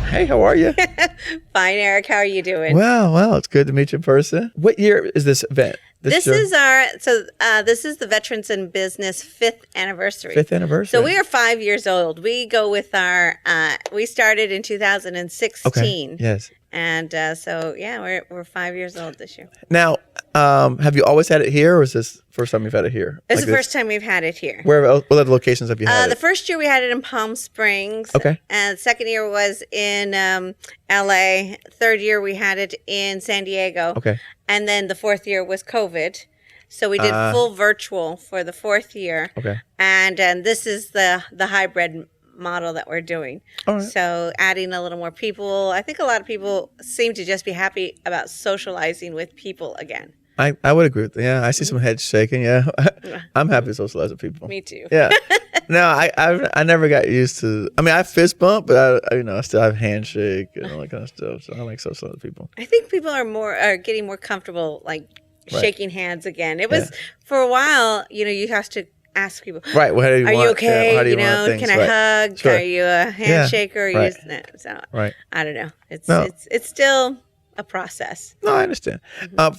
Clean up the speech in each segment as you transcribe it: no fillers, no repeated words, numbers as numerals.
Hey, how are you? Fine, Eric. How are you doing? Well, it's good to meet you in person. What year is this event? This is the Veterans in Business 5th anniversary. 5th anniversary. So we are 5 years old. We go with we started in 2016. Okay. Yes. And we're 5 years old this year. Now, have you always had it here, or is this the first time you've had it here? It's the first time we've had it here. What other locations have you had The it? first year we had it in Palm Springs. Okay. And the second year was in LA. Third year we had it in San Diego. Okay. And then the fourth year was COVID. So we did full virtual for the fourth year. Okay. And this is the hybrid model that we're doing. All right. So adding a little more people. I think a lot of people seem to just be happy about socializing with people again. I would agree with that. Yeah, I see some heads shaking. Yeah, I'm happy to socialize with people. Me too. Yeah. No, I never got used to. I mean, I fist bump, but I still have handshake and all that kind of stuff. So I like socializing with people. I think people are getting more comfortable, like Right. shaking hands again. It was for a while. You have to ask people. Right. Well, how do you want? Are you okay? Yeah, how do you want things? Can I hug? Sure. Are you a handshaker? Or Right. So Right. I don't know. No. It's still a process. No, I understand.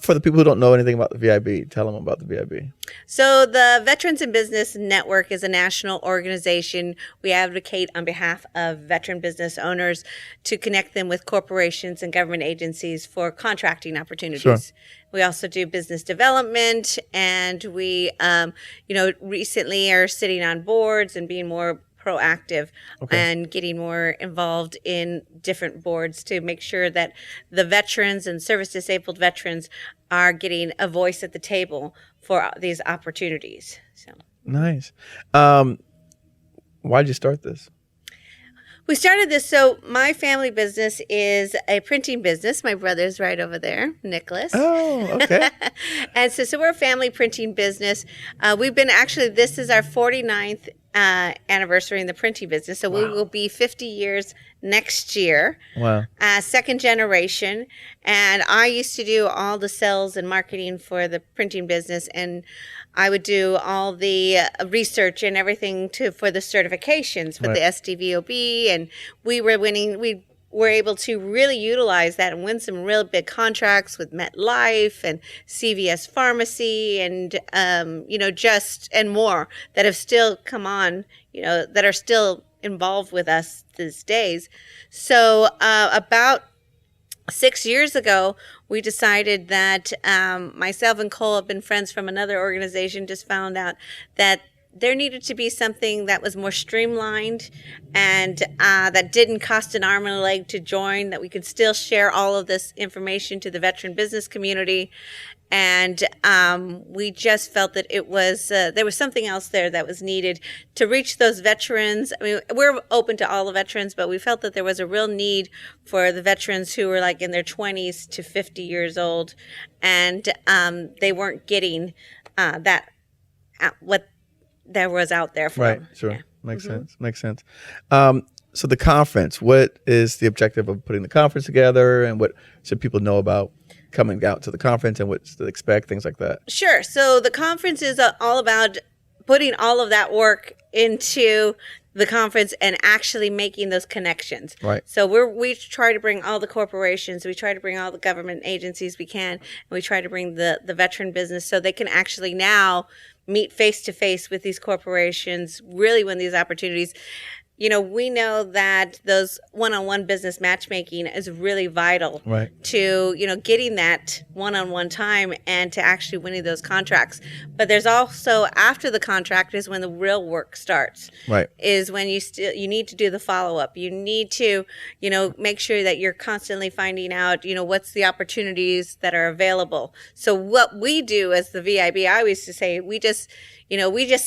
For the people who don't know anything about the VIB, tell them about the VIB. So the Veterans in Business Network is a national organization. We advocate on behalf of veteran business owners to connect them with corporations and government agencies for contracting opportunities. Sure. We also do business development, and we, recently are sitting on boards and being more proactive and getting more involved in different boards to make sure that the veterans and service disabled veterans are getting a voice at the table for these opportunities. So Nice. Why'd you start this? we started this. So my family business is a printing business. My brother's right over there, Nicholas. Oh, okay. And so we're a family printing business. This is our 49th anniversary in the printing business. So we will be 50 years next year. Wow. Second generation. And I used to do all the sales and marketing for the printing business, and I would do all the research and everything for the certifications with the SDVOB, and we were able to really utilize that and win some real big contracts with MetLife and CVS Pharmacy and and more that have still come on, that are still involved with us these days. So about 6 years ago, we decided that myself and Cole have been friends from another organization, just found out that there needed to be something that was more streamlined and that didn't cost an arm and a leg to join, that we could still share all of this information to the veteran business community. And we just felt that it was there was something else there that was needed to reach those veterans. I mean, we're open to all the veterans, but we felt that there was a real need for the veterans who were like in their 20s to 50 years old, and they weren't getting what there was out there for them. Sure. Yeah. Makes sense. So the conference, what is the objective of putting the conference together, and what should people know about coming out to the conference and what to expect, things like that? Sure. So the conference is all about putting all of that work into the conference and actually making those connections. Right. So we try to bring all the corporations, we try to bring all the government agencies we can, and we try to bring the veteran business so they can actually now meet face to face with these corporations, really win these opportunities. We know that those one-on-one business matchmaking is really vital to, getting that one-on-one time and to actually winning those contracts. But there's also, after the contract is when the real work starts. Right. Is when you need to do the follow-up. You need to, make sure that you're constantly finding out, what's the opportunities that are available. So what we do as the VIB, I always used to say, we just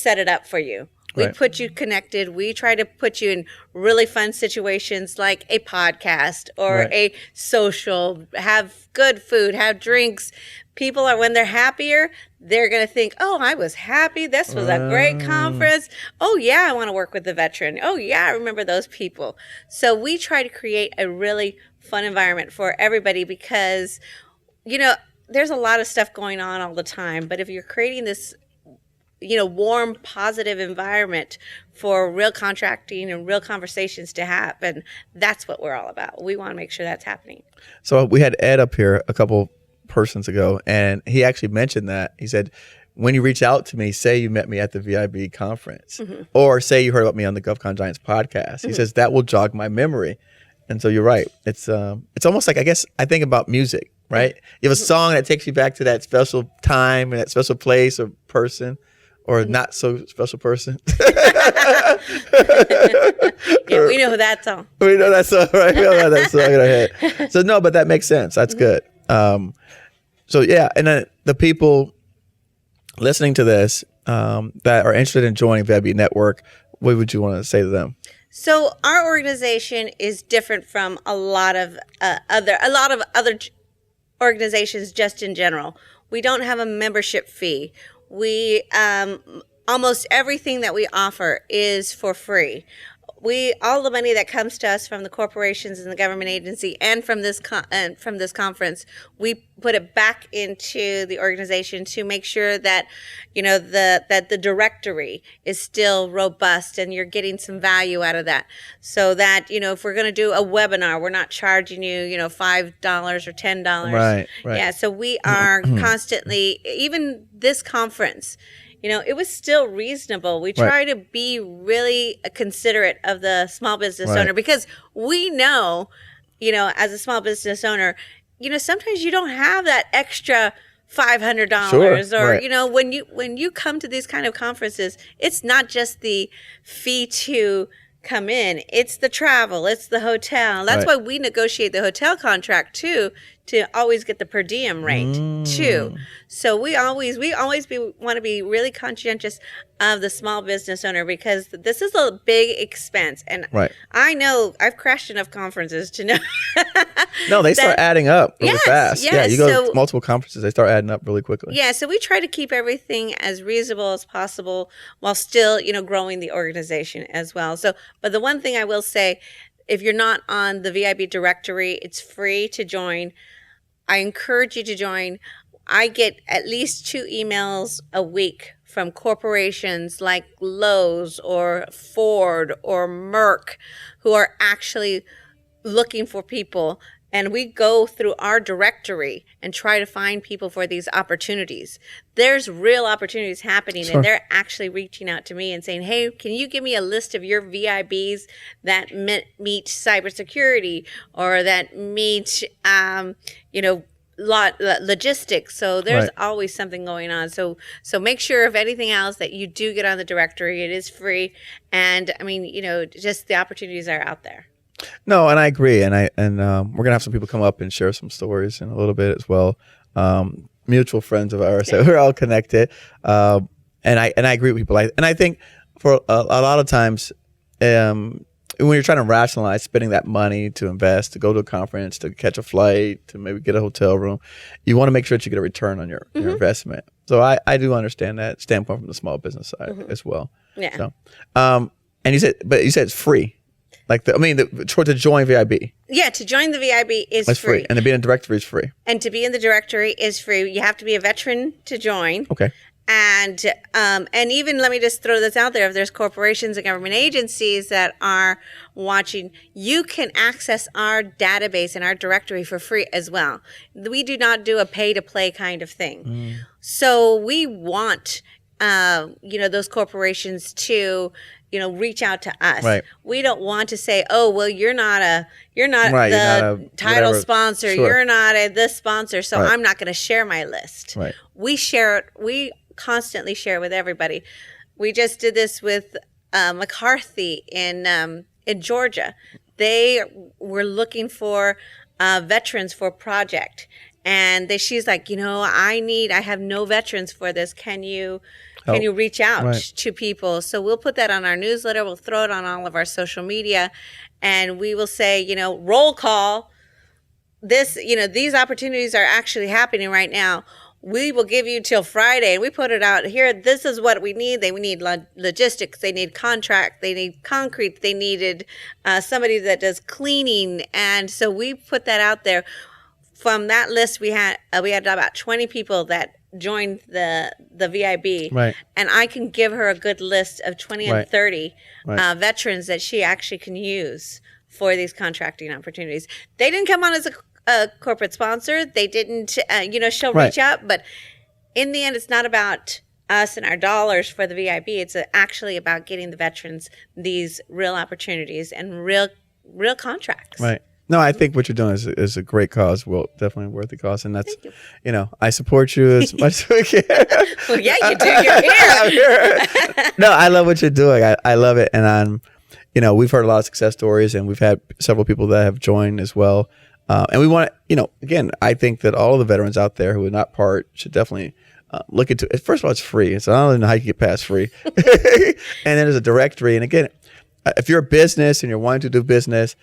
set it up for you. We put you connected. We try to put you in really fun situations like a podcast or a social, have good food, have drinks. People when they're happier, they're going to think, oh, I was happy. This was a great conference. Oh, yeah, I want to work with the veteran. Oh, yeah, I remember those people. So we try to create a really fun environment for everybody because, there's a lot of stuff going on all the time. But if you're creating this warm, positive environment for real contracting and real conversations to happen. That's what we're all about. We want to make sure that's happening. So we had Ed up here a couple persons ago, and he actually mentioned that. He said, when you reach out to me, say you met me at the VIB conference, or say you heard about me on the GovCon Giants podcast. He says that will jog my memory. And so you're right. It's almost like, I think about music, right? You have a song that takes you back to that special time and that special place or person, or not so special person. Yeah, we know that song. We know that song, right? We all have that song in our head. So no, but that makes sense. That's good. So yeah, and then the people listening to this that are interested in joining VIB Network, what would you want to say to them? So our organization is different from a lot of other organizations just in general. We don't have a membership fee. We almost everything that we offer is for free. All the money that comes to us from the corporations and the government agency and from this conference, we put it back into the organization to make sure that that the directory is still robust and you're getting some value out of that. So that if we're going to do a webinar, we're not charging you $5 or $10. Right. Yeah. So we are constantly, even this conference, it was still reasonable. We try to be really considerate of the small business owner, because we know, as a small business owner, sometimes you don't have that extra $500 or, when you come to these kind of conferences, it's not just the fee to come in, it's the travel, it's the hotel. That's why we negotiate the hotel contract too, to always get the per diem rate too. So we always want to be really conscientious of the small business owner, because this is a big expense. And I know I've crashed enough conferences to know. No, they start adding up really fast. Yes. Yeah, you go to multiple conferences, they start adding up really quickly. Yeah, so we try to keep everything as reasonable as possible while still, growing the organization as well. So, but the one thing I will say, if you're not on the VIB directory, it's free to join. I encourage you to join. I get at least 2 emails a week from corporations like Lowe's or Ford or Merck who are actually looking for people. And we go through our directory and try to find people for these opportunities. There's real opportunities happening, and they're actually reaching out to me and saying, hey, can you give me a list of your VIBs that meet cybersecurity or that meet, logistics. So there's always something going on. So make sure, if anything else, that you do get on the directory. It is free. And just the opportunities are out there. No, and I agree, and we're gonna have some people come up and share some stories in a little bit as well. Mutual friends of ours, so we're all connected. And I agree with people. I think for a lot of times, when you're trying to rationalize spending that money to invest, to go to a conference, to catch a flight, to maybe get a hotel room, you want to make sure that you get a return on your investment. So I do understand that standpoint from the small business side as well. Yeah. So, and you said it's free. To join VIB. Yeah, to join the VIB is free. And to be in the directory is free. And to be in the directory is free. You have to be a veteran to join. Okay. And even, let me just throw this out there, if there's corporations and government agencies that are watching, you can access our database and our directory for free as well. We do not do a pay-to-play kind of thing. So we want, those corporations to reach out to us. Right. We don't want to say, oh, well, you're not the title sponsor. Sure. You're not this sponsor. So I'm not going to share my list. Right. We share it. We constantly share with everybody. We just did this with McCarthy in Georgia. They were looking for veterans for a project. And she's like, I have no veterans for this. Can you reach out to people? So we'll put that on our newsletter. We'll throw it on all of our social media, and we will say, roll call. These opportunities are actually happening right now. We will give you till Friday, and we put it out here. This is what we need. They need logistics. They need contract. They need concrete. They needed somebody that does cleaning, and so we put that out there. From that list, we had about 20 people that joined the VIB, Right. and I can give her a good list of 20 and Right. 30 Right. veterans that she actually can use for these contracting opportunities. They didn't come on as a corporate sponsor. They didn't, she'll Right. reach out, but in the end, it's not about us and our dollars for the VIB. It's actually about getting the veterans these real opportunities and real contracts. Right. No, I think what you're doing is a great cause. Well, definitely a worthy cause, and that's Thank you. I support you as much as we can. Well, yeah, you do. You're here. I'm here. No, I love what you're doing. I love it, and we've heard a lot of success stories, and we've had several people that have joined as well. And we want to, again, I think that all of the veterans out there who are not part should definitely look into it. First of all, it's free. So I don't even know how you get past free. And then there's a directory. And again, if you're a business and you're wanting to do business,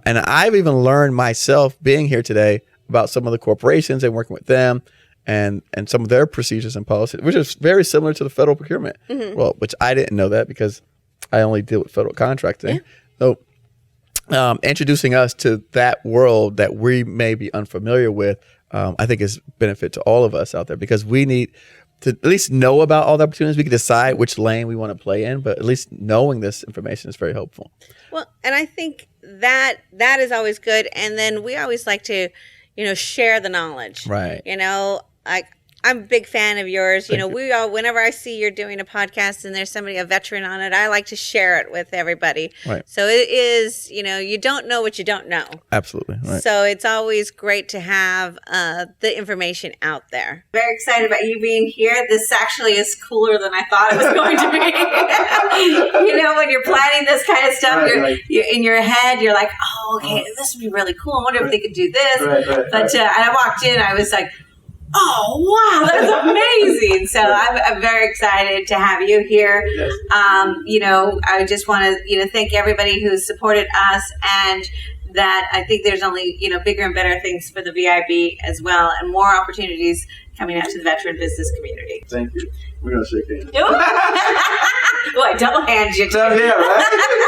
and I've even learned myself being here today about some of the corporations and working with them and some of their procedures and policies, which is very similar to the federal procurement. Mm-hmm. Well, which I didn't know that because I only deal with federal contracting. Yeah. So introducing us to that world that we may be unfamiliar with, I think is benefit to all of us out there, because we need to at least know about all the opportunities. We can decide which lane we want to play in, but at least knowing this information is very helpful. Well, and I think that is always good. And then we always like to, share the knowledge. Right. I'm a big fan of yours. Whenever I see you're doing a podcast and there's a veteran on it, I like to share it with everybody. Right. So it is, you don't know what you don't know. Absolutely. Right. So it's always great to have the information out there. Very excited about you being here. This actually is cooler than I thought it was going to be. When you're planning this kind of stuff, you're in your head, you're like, oh, okay, this would be really cool. I wonder if they could do this. But and I walked in, I was like, oh, wow, that's amazing. So I'm very excited to have you here. Yes. I just want to, thank everybody who's supported us, and that I think there's only, bigger and better things for the VIB as well, and more opportunities coming out to the veteran business community. Thank you. We're going to shake hands. Boy, double hand you. Yeah, right?